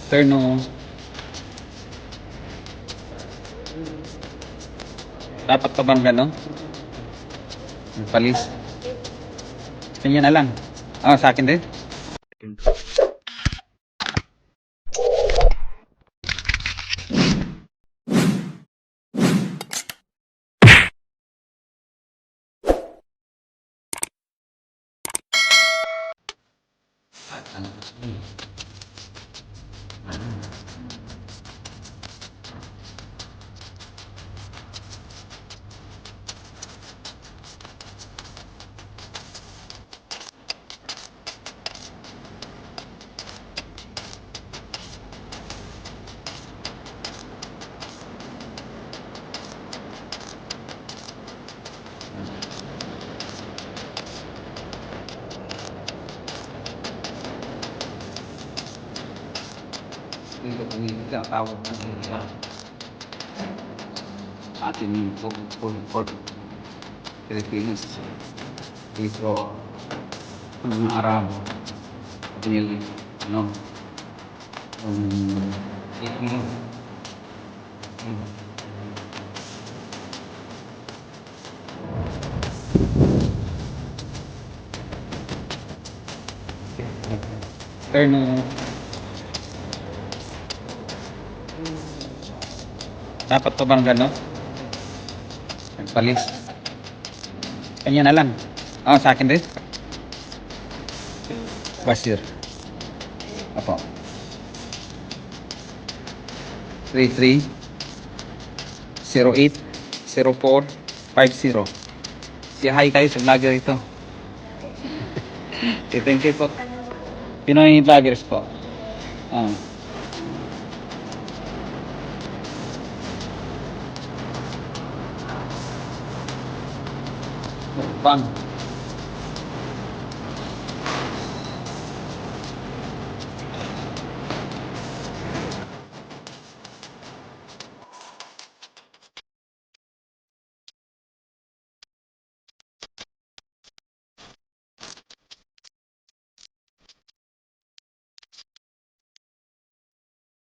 Turno. Dapat pa bang gano'n? Palis. Kanya na lang. Sa akin din. Dito kami tawag natin sa ating for Pilipinas. Dito, mga Arabo, Pili, Ito, turno. Dapat pa bang gano'n? Palis. Kanya na lang. Sa akin din. Basir. Apo. 33 08 04 50. Si-hi kayo sa vlogger ito. Thank you po. Pinoy vloggers po. Bang.